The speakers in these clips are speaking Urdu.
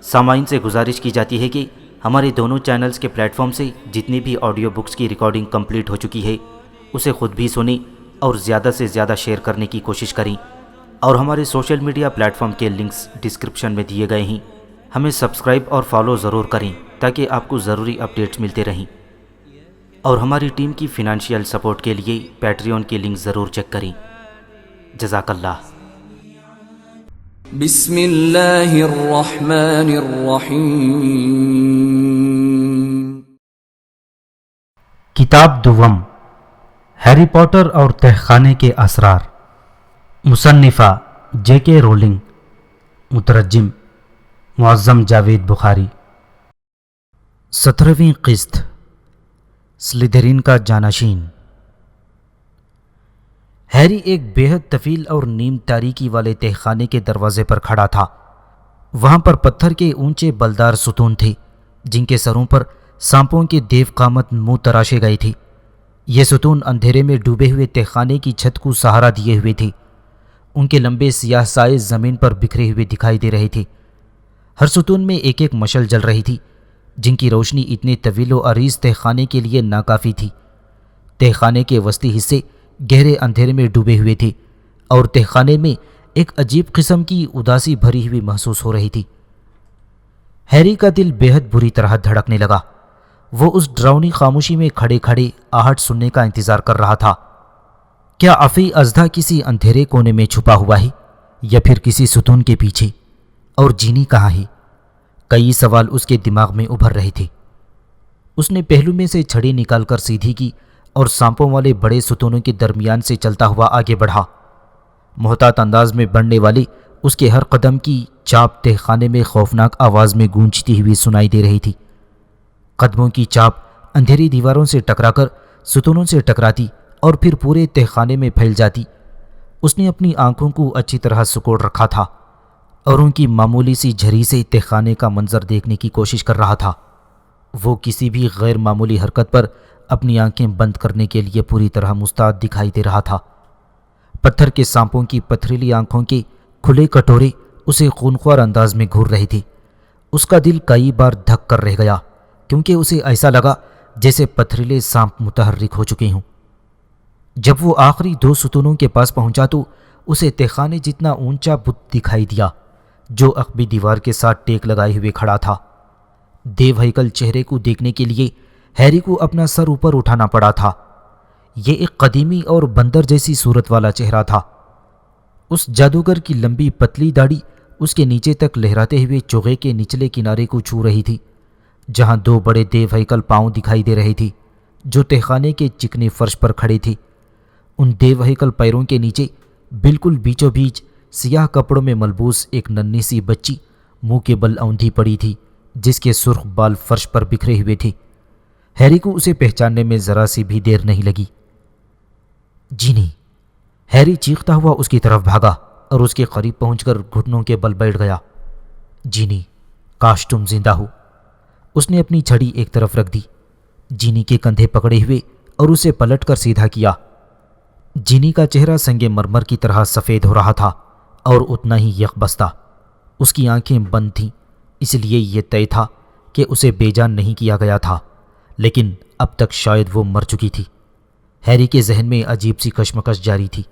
سامعین سے گزارش کی جاتی ہے کہ ہمارے دونوں چینلز کے پلیٹ فارم سے جتنی بھی آڈیو بکس کی ریکارڈنگ کمپلیٹ ہو چکی ہے اسے خود بھی سنیں اور زیادہ سے زیادہ شیئر کرنے کی کوشش کریں، اور ہمارے سوشل میڈیا پلیٹ فارم کے لنکس ڈسکرپشن میں دیے گئے ہیں۔ ہمیں سبسکرائب اور فالو ضرور کریں تاکہ آپ کو ضروری اپڈیٹس ملتے رہیں، اور ہماری ٹیم کی فنانشیل سپورٹ کے لیے پیٹریون کی لنک ضرور چیک کریں۔ جزاک اللہ۔ بسم اللہ الرحمن الرحیم۔ کتاب دوم، ہیری پوٹر اور تہخانے کے اسرار، مصنفہ جے کے رولنگ، مترجم معظم جاوید بخاری۔ 17ویں قسط، سلیدرین کا جانشین۔ ہیری ایک بے حد طویل اور نیم تاریکی والے تہخانے کے دروازے پر کھڑا تھا۔ وہاں پر پتھر کے اونچے بلدار ستون تھے جن کے سروں پر سانپوں کے دیو قامت منہ تراشے گئے تھے۔ یہ ستون اندھیرے میں ڈوبے ہوئے تہخانے کی چھت کو سہارا دیے ہوئے تھے۔ ان کے لمبے سیاہ سائے زمین پر بکھرے ہوئے دکھائی دے رہے تھے۔ ہر ستون میں ایک ایک مشعل جل رہی تھی جن کی روشنی اتنے طویل و عریض تہخانے کے لیے ناکافی تھی۔ تہخانے کے وسطی حصے گہرے اندھیرے میں ڈوبے ہوئے تھے اور تہخانے میں ایک عجیب قسم کی اداسی بھری ہوئی محسوس ہو رہی تھی۔ ہیری کا دل بے حد بری طرح دھڑکنے لگا۔ وہ اس ڈراؤنی خاموشی میں کھڑے کھڑے آہٹ سننے کا انتظار کر رہا تھا۔ کیا افی اژدھا کسی اندھیرے کونے میں چھپا ہوا ہے یا پھر کسی ستون کے پیچھے؟ اور جینی کہاں ہے؟ کئی سوال اس کے دماغ میں ابھر رہے تھے۔ اس نے پہلو میں سے چھڑی نکال کر سیدھی کی اور سانپوں والے بڑے ستونوں کے درمیان سے چلتا ہوا آگے بڑھا۔ محتاط انداز میں بڑھنے والی اس کے ہر قدم کی چاپ تہخانے میں خوفناک آواز میں گونجتی ہوئی سنائی دے رہی تھی۔ قدموں کی چاپ اندھیری دیواروں سے ٹکرا کر ستونوں سے ٹکراتی اور پھر پورے تہخانے میں پھیل جاتی۔ اس نے اپنی آنکھوں کو اچھی طرح سکوڑ رکھا تھا اور ان کی معمولی سی جھری سے تہخانے کا منظر دیکھنے کی کوشش کر رہا تھا۔ وہ کسی بھی غیر معمولی حرکت پر اپنی آنکھیں بند کرنے کے لیے پوری طرح مستعد دکھائی دے رہا تھا۔ پتھر کے سانپوں کی پتھریلی آنکھوں کے کھلے کٹورے اسے خونخوار انداز میں گھور رہے تھے۔ اس کا دل کئی بار دھک کر رہ گیا کیونکہ اسے ایسا لگا جیسے پتھریلے سانپ متحرک ہو چکے ہوں۔ جب وہ آخری دو ستونوں کے پاس پہنچا تو اسے تہخانے جتنا اونچا بت دکھائی دیا جو عقبی دیوار کے ساتھ ٹیک لگائے ہوئے کھڑا تھا۔ دیو ہیکل چہرے کو دیکھنے کے لیے ہیری کو اپنا سر اوپر اٹھانا پڑا تھا۔ یہ ایک قدیمی اور بندر جیسی صورت والا چہرہ تھا۔ اس جادوگر کی لمبی پتلی داڑھی اس کے نیچے تک لہراتے ہوئے چوغے کے نچلے کنارے کو چھو رہی تھی، جہاں دو بڑے دیو ہیکل پاؤں دکھائی دے رہے تھے جو تہخانے کے چکنے فرش پر کھڑے تھے۔ ان دیو ہیکل پیروں کے نیچے بالکل بیچوں بیچ سیاہ کپڑوں میں ملبوس ایک ننھی سی بچی منہ کے بل اوندھی پڑی تھی جس کے سرخ بال فرش پر بکھرے ہوئے تھے۔ ہیری کو اسے پہچاننے میں ذرا سی بھی دیر نہیں لگی۔ جینی! ہیری چیختا ہوا اس کی طرف بھاگا اور اس کے قریب پہنچ کر گھٹنوں کے بل بیٹھ گیا۔ جینی، کاش تم زندہ ہو۔ اس نے اپنی چھڑی ایک طرف رکھ دی، جینی کے کندھے پکڑے ہوئے اور اسے پلٹ کر سیدھا کیا۔ جینی کا چہرہ سنگ مرمر کی طرح سفید ہو رہا تھا اور اتنا ہی یکبستہ۔ اس کی آنکھیں بند تھیں، اس لیے یہ طے تھا کہ اسے بے جان نہیں کیا گیا تھا، لیکن اب تک شاید وہ مر چکی تھی۔ ہیری کے ذہن میں عجیب سی کشمکش جاری تھی۔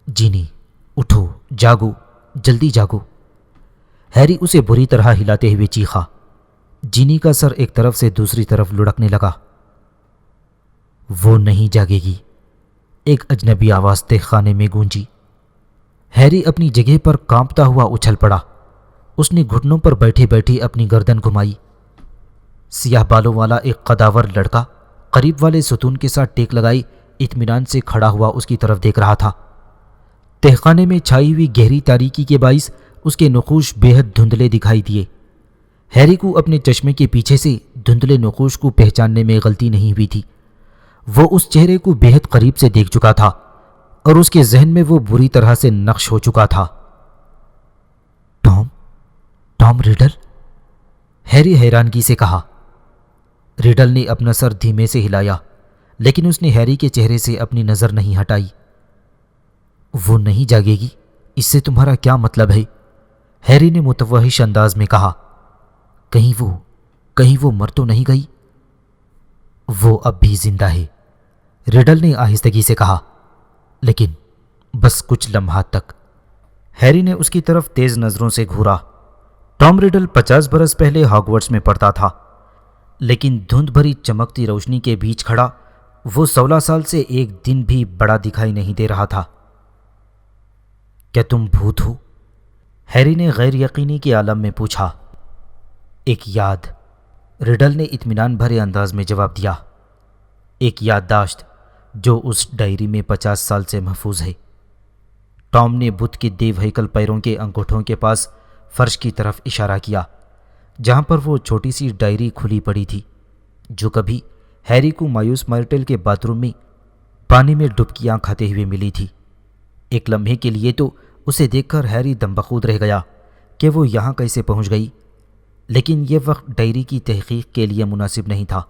جینی، اٹھو، جاگو، جلدی جاگو۔ ہیری اسے بری طرح ہلاتے ہوئے چیخا۔ جینی کا سر ایک طرف سے دوسری طرف لڑکنے لگا۔ وہ نہیں جاگے گی، ایک اجنبی آواز تہخانے میں گونجی۔ ہیری اپنی جگہ پر کانپتا ہوا اچھل پڑا۔ اس نے گھٹنوں پر بیٹھے بیٹھے اپنی گردن گھمائی۔ سیاہ بالوں والا ایک قداور لڑکا قریب والے ستون کے ساتھ ٹیک لگائی اطمینان سے کھڑا ہوا اس کی طرف دیکھ رہا تھا۔ تہخانے میں چھائی ہوئی گہری تاریکی کے باعث اس کے نقوش بے حد دھندلے دکھائی دیے۔ ہیری کو اپنے چشمے کے پیچھے سے دھندلے نقوش کو پہچاننے میں غلطی نہیں ہوئی تھی۔ وہ اس چہرے کو بے حد قریب سے دیکھ چکا تھا اور اس کے ذہن میں وہ بری طرح سے نقش ہو چکا تھا۔ Tom riddle? ہیری حیرانگی سے کہا۔ ریڈل نے اپنا سر دھیمے سے ہلایا، لیکن اس نے ہیری کے چہرے سے اپنی نظر نہیں ہٹائی۔ وہ نہیں جاگے گی، اس سے تمہارا کیا مطلب ہے؟ ہیری نے متوحش انداز میں کہا، کہیں وہ مر تو نہیں گئی؟ وہ اب بھی زندہ ہے، ریڈل نے آہستگی سے کہا، لیکن بس کچھ لمحات تک۔ ہیری نے اس کی طرف تیز نظروں سے گھورا۔ ٹام ریڈل 50 برس پہلے ہاگورٹس میں پڑھتا تھا، لیکن دھند بھری چمکتی روشنی کے بیچ کھڑا وہ 16 سال سے ایک دن بھی بڑا دکھائی نہیں دے رہا تھا۔ کیا تم بھوت ہو؟ ہیری نے غیر یقینی کے عالم میں پوچھا۔ ایک یاد، ریڈل نے اطمینان بھرے انداز میں جواب دیا، ایک یادداشت جو اس ڈائری میں 50 سال سے محفوظ ہے۔ ٹام نے بت کے دیو ہیکل پیروں کے انگوٹھوں کے پاس فرش کی طرف اشارہ کیا، جہاں پر وہ چھوٹی سی ڈائری کھلی پڑی تھی جو کبھی ہیری کو مایوس مارٹل کے باتھ روم میں پانی میں ڈبکیاں کھاتے ہوئے ملی تھی۔ ایک لمحے کے لیے تو اسے دیکھ کر ہیری دم بخود رہ گیا کہ وہ یہاں کیسے پہنچ گئی، لیکن یہ وقت ڈائری کی تحقیق کے لیے مناسب نہیں تھا۔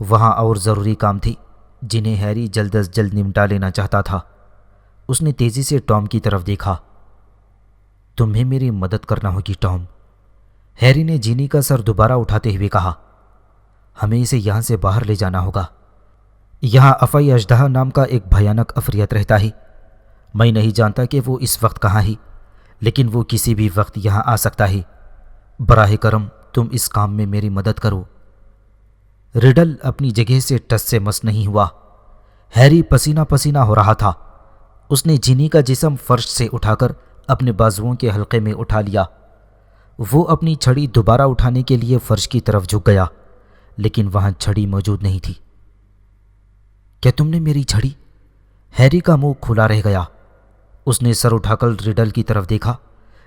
وہاں اور ضروری کام تھے جنہیں ہیری جلد از جلد نمٹا لینا چاہتا تھا۔ اس نے تیزی سے ٹام کی طرف دیکھا۔ تمہیں میری مدد کرنا ہوگی ٹام، ہیری نے جینی کا سر دوبارہ اٹھاتے ہوئے کہا۔ ہمیں اسے یہاں سے باہر لے جانا ہوگا۔ یہاں افعی اژدہا نام کا ایک بھیانک عفریت رہتا ہے۔ میں نہیں جانتا کہ وہ اس وقت کہاں ہے، لیکن وہ کسی بھی وقت یہاں آ سکتا ہے۔ براہ کرم تم اس کام میں میری مدد کرو۔ ریڈل اپنی جگہ سے ٹس سے مس نہیں ہوا۔ ہیری پسینہ پسینہ ہو رہا تھا۔ اس نے جینی کا جسم فرش سے اٹھا کر اپنے بازوؤں کے حلقے میں اٹھا لیا۔ وہ اپنی چھڑی دوبارہ اٹھانے کے لیے فرش کی طرف جھک گیا، لیکن وہاں چھڑی موجود نہیں تھی۔ کیا تم نے میری چھڑی؟ ہیری کا منہ کھلا رہ گیا۔ اس نے سر اٹھا کر ریڈل کی طرف دیکھا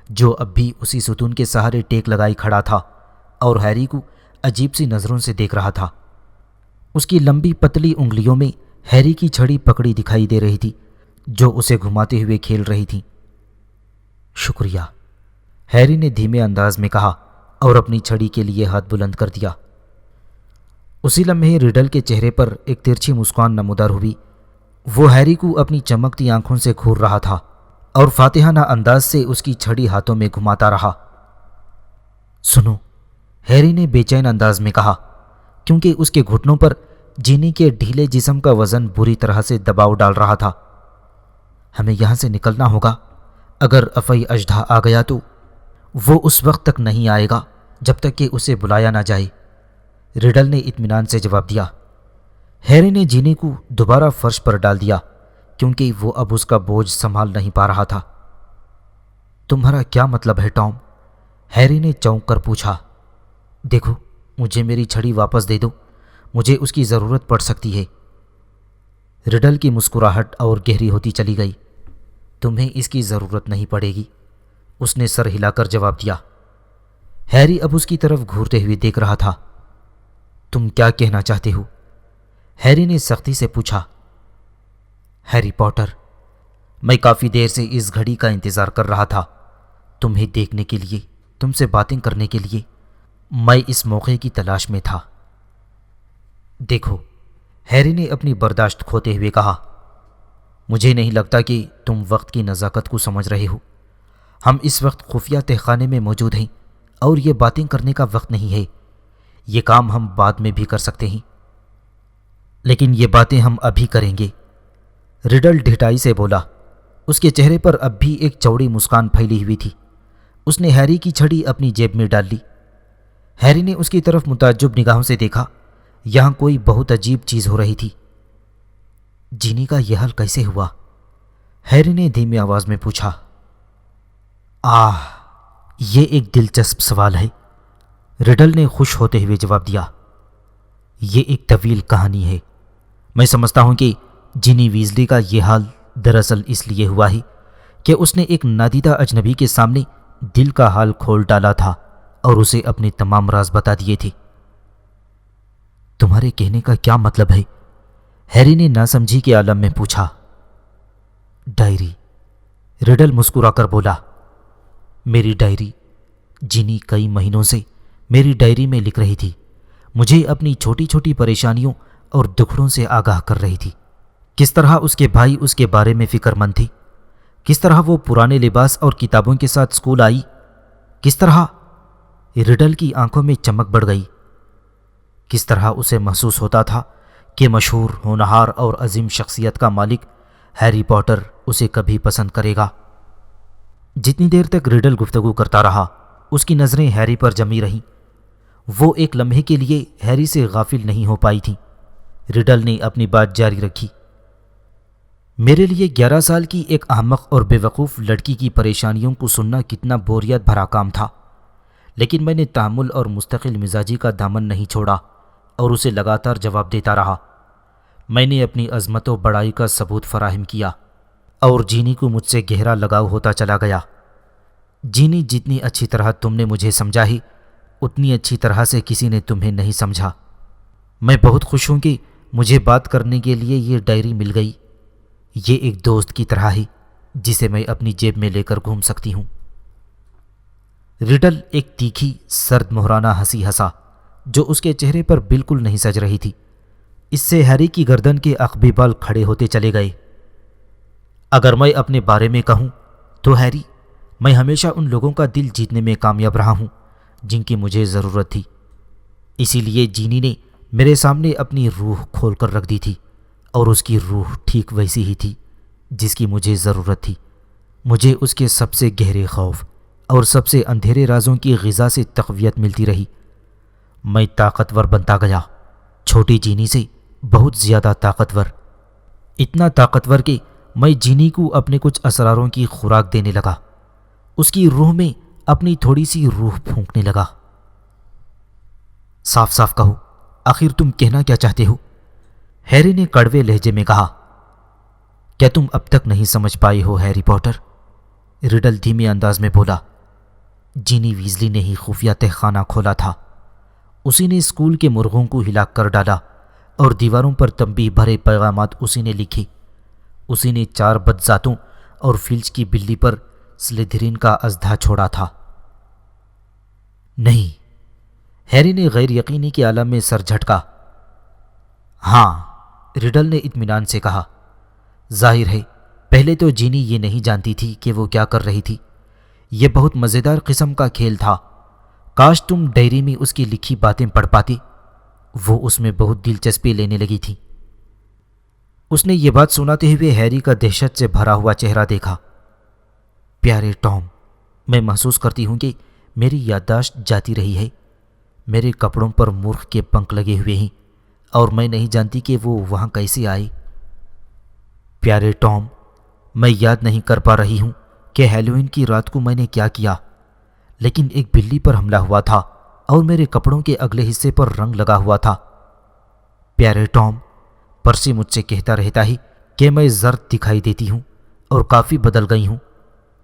جو اب بھی اسی ستون کے سہارے ٹیک لگائی کھڑا تھا اور ہیری کو عجیب سی نظروں سے دیکھ رہا تھا۔ اس کی لمبی پتلی انگلیوں میں ہیری کی چھڑی پکڑی دکھائی دے رہی تھی جو اسے گھماتے ہوئے کھیل رہی تھی۔ شکریہ، ہیری نے دھیمے انداز میں کہا اور اپنی چھڑی کے لیے ہاتھ بلند کر دیا۔ اسی لمحے ریڈل کے چہرے پر ایک ترچھی مسکان نمودار ہوئی۔ وہ ہیری کو اپنی چمکتی آنکھوں سے گھور رہا تھا اور فاتحانہ انداز سے اس کی چھڑی ہاتھوں میں گھماتا رہا۔ سنو، ہیری نے بے چین انداز میں کہا، کیونکہ اس کے گھٹنوں پر جینی کے ڈھیلے جسم کا وزن بری طرح سے دباؤ ڈال رہا تھا۔ ہمیں یہاں سے نکلنا ہوگا۔ اگر افعی اژدہا آ گیا تو وہ اس وقت تک نہیں آئے گا جب تک کہ اسے بلایا نہ جائے، ریڈل نے اطمینان سے جواب دیا۔ ہیری نے جینی کو دوبارہ فرش پر ڈال دیا کیونکہ وہ اب اس کا بوجھ سنبھال نہیں پا رہا تھا۔ تمہارا کیا مطلب ہے ٹام؟ ہیری نے چونک کر پوچھا۔ دیکھو، مجھے میری چھڑی واپس دے دو، مجھے اس کی ضرورت پڑ سکتی ہے۔ ریڈل کی مسکراہٹ اور گہری ہوتی چلی گئی۔ تمہیں اس کی ضرورت نہیں پڑے گی، اس نے سر ہلا کر جواب دیا۔ ہیری اب اس کی طرف گھورتے ہوئے دیکھ رہا تھا۔ تم کیا کہنا چاہتے ہو؟ ہیری نے سختی سے پوچھا۔ ہیری پوٹر، میں کافی دیر سے اس گھڑی کا انتظار کر رہا تھا، تمہیں دیکھنے کے لیے، تم سے باتیں کرنے کے لیے۔ میں اس موقع کی تلاش میں تھا۔ دیکھو، ہیری نے اپنی برداشت کھوتے ہوئے کہا، مجھے نہیں لگتا کہ تم وقت کی نزاکت کو سمجھ رہے ہو۔ ہم اس وقت خفیہ تہخانے میں موجود ہیں اور یہ باتیں کرنے کا وقت نہیں ہے۔ یہ کام ہم بعد میں بھی کر سکتے ہیں، لیکن یہ باتیں ہم ابھی کریں گے، ریڈل ڈھٹائی سے بولا۔ اس کے چہرے پر اب بھی ایک چوڑی مسکان پھیلی ہوئی تھی۔ اس نے ہیری کی چھڑی اپنی جیب میں ڈال لی۔ ہیری نے اس کی طرف متعجب نگاہوں سے دیکھا۔ یہاں کوئی بہت عجیب چیز ہو رہی تھی۔ جینی کا یہ حال کیسے ہوا؟ ہیری نے دھیمی آواز میں پوچھا۔ یہ ایک دلچسپ سوال ہے، ریڈل نے خوش ہوتے ہوئے جواب دیا۔ یہ ایک طویل کہانی ہے۔ میں سمجھتا ہوں کہ جینی ویزلی کا یہ حال دراصل اس لیے ہوا ہے کہ اس نے ایک نادیدہ اجنبی کے سامنے دل کا حال کھول ڈالا تھا اور اسے اپنے تمام راز بتا دیے تھے۔ تمہارے کہنے کا کیا مطلب ہے؟ ہیری نے ناسمجھی کے عالم میں پوچھا۔ ڈائری، ریڈل مسکرا کر بولا۔ میری ڈائری، جینی کئی مہینوں سے میری ڈائری میں لکھ رہی تھی، مجھے اپنی چھوٹی چھوٹی پریشانیوں اور دکھڑوں سے آگاہ کر رہی تھی۔ کس طرح اس کے بھائی اس کے بارے میں فکر مند تھے، کس طرح وہ پرانے لباس اور کتابوں کے ساتھ اسکول آئی کس طرح؟ ریڈل کی آنکھوں میں چمک بڑھ گئی۔ کس طرح اسے محسوس ہوتا تھا کہ مشہور، ہونہار اور عظیم شخصیت کا مالک ہیری پوٹر اسے کبھی پسند کرے گا۔ جتنی دیر تک ریڈل گفتگو کرتا رہا اس کی نظریں ہیری پر جمی رہیں۔ وہ ایک لمحے کے لیے ہیری سے غافل نہیں ہو پائی تھیں۔ ریڈل نے اپنی بات جاری رکھی۔ میرے لیے 11 سال کی ایک احمق اور بے وقوف لڑکی کی پریشانیوں کو سننا کتنا بوریت بھرا کام تھا، لیکن میں نے تحمل اور مستقل مزاجی کا دامن نہیں چھوڑا اور اسے لگاتار جواب دیتا رہا۔ میں نے اپنی عظمت و بڑائی کا ثبوت فراہم کیا اور جینی کو مجھ سے گہرا لگاؤ ہوتا چلا گیا۔ جینی، جتنی اچھی طرح تم نے مجھے سمجھا ہے اتنی اچھی طرح سے کسی نے تمہیں نہیں سمجھا۔ میں بہت خوش ہوں کہ مجھے بات کرنے کے لیے یہ ڈائری مل گئی۔ یہ ایک دوست کی طرح ہے جسے میں اپنی جیب میں لے کر گھوم سکتی ہوں۔ ریڈل ایک تیکھی، سرد مہرانہ ہنسی ہنسا جو اس کے چہرے پر بالکل نہیں سج رہی تھی۔ اس سے ہیری کی گردن کے عقبی بال کھڑے ہوتے چلے گئے۔ اگر میں اپنے بارے میں کہوں تو ہیری، میں ہمیشہ ان لوگوں کا دل جیتنے میں کامیاب رہا ہوں جن کی مجھے ضرورت تھی۔ اسی لیے جینی نے میرے سامنے اپنی روح کھول کر رکھ دی تھی، اور اس کی روح ٹھیک ویسی ہی تھی جس کی مجھے ضرورت تھی۔ مجھے اس کے سب سے گہرے خوف اور سب سے اندھیرے رازوں کی غذا سے تقویت ملتی رہی۔ میں طاقتور بنتا گیا، چھوٹی جینی سے بہت زیادہ طاقتور، اتنا طاقتور کہ میں جینی کو اپنے کچھ اسراروں کی خوراک دینے لگا، اس کی روح میں اپنی تھوڑی سی روح پھونکنے لگا۔ صاف صاف کہو، آخر تم کہنا کیا چاہتے ہو؟ ہیری نے کڑوے لہجے میں کہا۔ کیا تم اب تک نہیں سمجھ پائے ہو ہیری پوٹر؟ ریڈل دھیمے انداز میں بولا۔ جینی ویزلی نے ہی خفیہ تہخانہ کھولا تھا۔ اسی نے اسکول کے مرغوں کو ہلاک کر ڈالا اور دیواروں پر تنبیہ بھرے پیغامات اسی نے لکھے۔ اسی نے 4 بدذاتوں اور فلچ کی بلی پر سلیدرین کا ازدھا چھوڑا تھا۔ نہیں، ہیری نے غیر یقینی کے عالم میں سر جھٹکا۔ ہاں، ریڈل نے اطمینان سے کہا۔ ظاہر ہے پہلے تو جینی یہ نہیں جانتی تھی کہ وہ کیا کر رہی تھی۔ یہ بہت مزیدار قسم کا کھیل تھا۔ کاش تم ڈائری میں اس کی لکھی باتیں پڑھ پاتے۔ وہ اس میں بہت دلچسپی لینے لگی تھی۔ اس نے یہ بات سناتے ہوئے ہیری کا دہشت سے بھرا ہوا چہرہ دیکھا۔ پیارے ٹام، میں محسوس کرتی ہوں کہ میری یادداشت جاتی رہی ہے۔ میرے کپڑوں پر مرغ کے پنکھ لگے ہوئے ہیں اور میں نہیں جانتی کہ وہ وہاں کیسے آئے۔ پیارے ٹام، میں یاد نہیں کر پا رہی ہوں کہ ہیلوئین کی رات کو میں نے کیا کیا، لیکن ایک بلی پر حملہ ہوا تھا اور میرے کپڑوں کے اگلے حصے پر رنگ لگا ہوا تھا۔ پیارے ٹام، پرسی مجھ سے کہتا رہتا ہے کہ میں زرد دکھائی دیتی ہوں اور کافی بدل گئی ہوں۔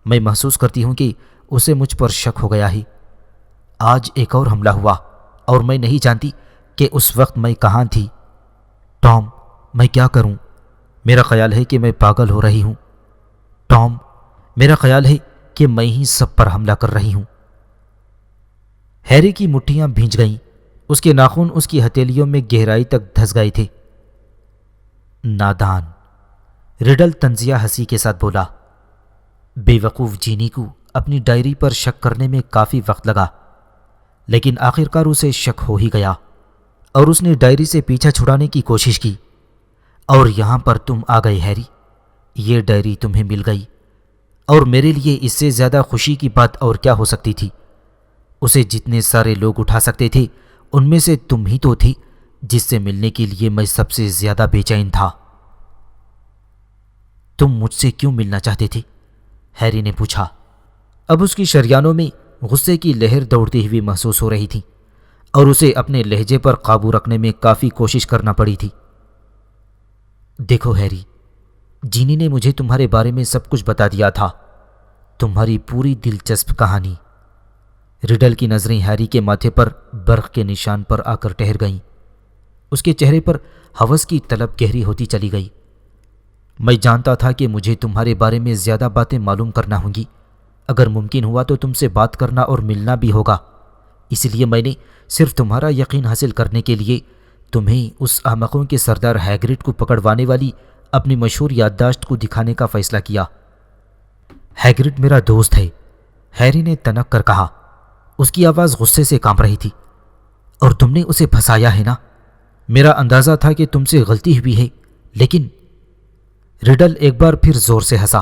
میں محسوس کرتی ہوں کہ اسے مجھ پر شک ہو گیا ہے۔ آج ایک اور حملہ ہوا اور میں نہیں جانتی کہ اس وقت میں کہاں تھی۔ ٹام، میں کیا کروں؟ میرا خیال ہے کہ میں پاگل ہو رہی ہوں۔ ٹام، میرا خیال ہے کہ میں ہی سب پر حملہ کر رہی ہوں۔ ہیری کی مٹھیاں بھیج گئیں، اس کے ناخن اس کی ہتھیلیوں میں گہرائی تک دھس گئے تھے۔ نادان، ریڈل طنزیہ ہنسی کے ساتھ بولا۔ بے وقوف جینی کو اپنی ڈائری پر شک کرنے میں کافی وقت لگا، لیکن آخرکار اسے شک ہو ہی گیا اور اس نے ڈائری سے پیچھا چھڑانے کی کوشش کی۔ اور یہاں پر تم آ گئے ہیری، یہ ڈائری تمہیں مل گئی، اور میرے لیے اس سے زیادہ خوشی کی بات اور کیا ہو سکتی تھی؟ اسے جتنے سارے لوگ اٹھا سکتے تھے ان میں سے تم ہی تو تھی جس سے ملنے کے لیے میں سب سے زیادہ بے چین تھا۔ تم مجھ سے کیوں ملنا چاہتے تھے؟ ہیری نے پوچھا۔ اب اس کی شریانوں میں غصے کی لہر دوڑتی ہوئی محسوس ہو رہی تھی اور اسے اپنے لہجے پر قابو رکھنے میں کافی کوشش کرنا پڑی تھی۔ دیکھو ہیری، جینی نے مجھے تمہارے بارے میں سب کچھ بتا دیا تھا، تمہاری پوری دلچسپ کہانی۔ ریڈل کی نظریں ہیری کے ماتھے پر برق کے نشان پر آ کر ٹھہر گئیں۔ اس کے چہرے پر ہوس کی طلب گہری ہوتی چلی گئی۔ میں جانتا تھا کہ مجھے تمہارے بارے میں زیادہ باتیں معلوم کرنا ہوں گی، اگر ممکن ہوا تو تم سے بات کرنا اور ملنا بھی ہوگا، اس لیے میں نے صرف تمہارا یقین حاصل کرنے کے لیے تمہیں اس احمقوں کے سردار ہیگرڈ کو پکڑوانے والی اپنی مشہور یادداشت کو دکھانے کا فیصلہ کیا۔ ہیگرڈ میرا دوست ہے، ہیری نے تنک کر کہا۔ اس کی آواز غصے سے کانپ رہی تھی۔ اور تم نے اسے پھنسایا ہے نا؟ میرا اندازہ تھا کہ تم سے غلطی ہوئی ہے، لیکن ریڈل ایک بار پھر زور سے ہنسا۔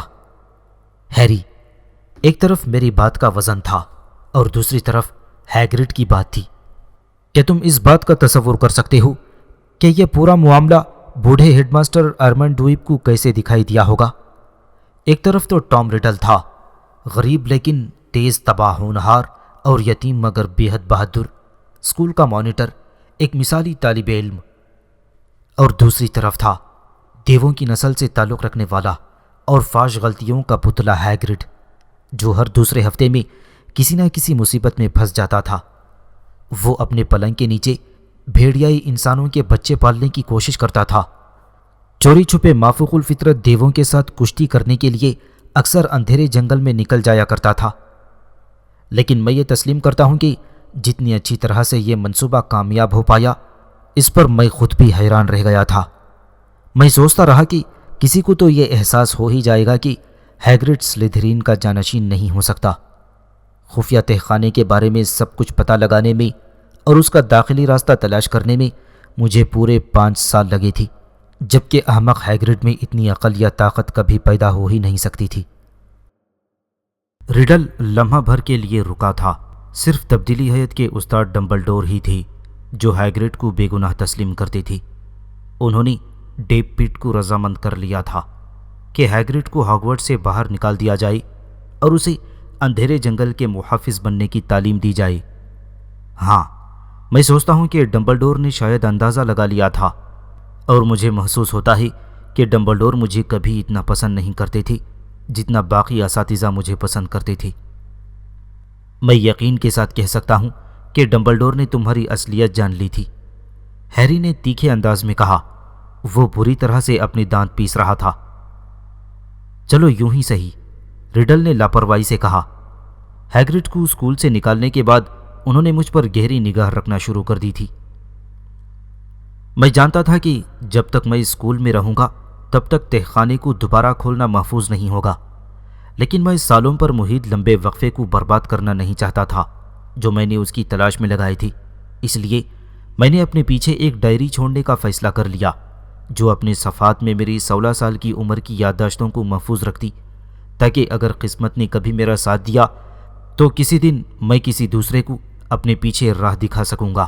ہیری، ایک طرف میری بات کا وزن تھا اور دوسری طرف ہیگرڈ کی بات تھی۔ کیا تم اس بات کا تصور کر سکتے ہو کہ یہ پورا معاملہ بوڑھے ہیڈ ماسٹر ارمنڈ ڈویپ کو کیسے دکھائی دیا ہوگا؟ ایک طرف تو ٹام ریڈل تھا، غریب لیکن تیز تباہ ہونہار اور یتیم مگر بے حد بہادر، اسکول کا مانیٹر، ایک مثالی طالب علم، اور دوسری طرف تھا دیووں کی نسل سے تعلق رکھنے والا اور فاش غلطیوں کا پتلا ہیگرڈ، جو ہر دوسرے ہفتے میں کسی نہ کسی مصیبت میں پھنس جاتا تھا۔ وہ اپنے پلنگ کے نیچے بھیڑیائی انسانوں کے بچے پالنے کی کوشش کرتا تھا، چوری چھپے مافوق الفطرت دیووں کے ساتھ کشتی کرنے کے لیے اکثر اندھیرے جنگل میں نکل جایا کرتا تھا۔ لیکن میں یہ تسلیم کرتا ہوں کہ جتنی اچھی طرح سے یہ منصوبہ کامیاب ہو پایا، اس پر میں خود بھی حیران رہ گیا تھا۔ میں سوچتا رہا کہ کسی کو تو یہ احساس ہو ہی جائے گا کہ ہیگرڈ سلیدرین کا جانشین نہیں ہو سکتا۔ خفیہ تہخانے کے بارے میں سب کچھ پتہ لگانے میں اور اس کا داخلی راستہ تلاش کرنے میں مجھے پورے 5 سال لگے تھے، جبکہ احمق ہیگرڈ میں اتنی عقل یا طاقت کبھی پیدا ہو ہی نہیں سکتی تھی۔ ریڈل لمحہ بھر کے لیے رکا تھا۔ صرف تبدیلی حیت کے استاد ڈمبلڈور ہی تھی جو ہیگرڈ کو بے گناہ تسلیم کرتی تھی۔ انہوں نے ڈیپ پیٹ کو رضامند کر لیا تھا کہ ہیگرڈ کو ہاگورڈ سے باہر نکال دیا جائے اور اسے اندھیرے جنگل کے محافظ بننے کی تعلیم دی جائے۔ ہاں، میں سوچتا ہوں کہ ڈمبلڈور نے شاید اندازہ لگا لیا تھا، اور مجھے محسوس ہوتا ہے کہ ڈمبلڈور مجھے کبھی اتنا پسند نہیں کرتے تھے جتنا باقی اساتذہ مجھے پسند کرتے تھے۔ میں یقین کے ساتھ کہہ سکتا ہوں کہ ڈمبلڈور نے تمہاری اصلیت جان لی تھی، ہیری نے تیکھے انداز میں کہا۔ وہ بری طرح سے اپنے دانت پیس رہا تھا۔ چلو یوں ہی صحیح، ریڈل نے لاپرواہی سے کہا۔ ہیگرڈ کو اسکول سے نکالنے کے بعد انہوں نے مجھ پر گہری نگاہ رکھنا شروع کر دی تھی۔ میں جانتا تھا کہ جب تک میں اسکول میں رہوں گا تب تک تہخانے کو دوبارہ کھولنا محفوظ نہیں ہوگا، لیکن میں سالوں پر محیط لمبے وقفے کو برباد کرنا نہیں چاہتا تھا جو میں نے اس کی تلاش میں لگائی تھی۔ اس لیے میں نے اپنے پیچھے ایک ڈائری چھوڑنے کا فیصلہ کر لیا جو اپنے صفحات میں میری 16 سال کی عمر کی یادداشتوں کو محفوظ رکھتی، تاکہ اگر قسمت نے کبھی میرا ساتھ دیا تو کسی دن میں کسی دوسرے کو اپنے پیچھے راہ دکھا سکوں گا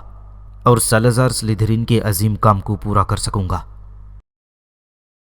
اور سالازار سلیدرین کے عظیم کام کو پورا کر سکوں گا۔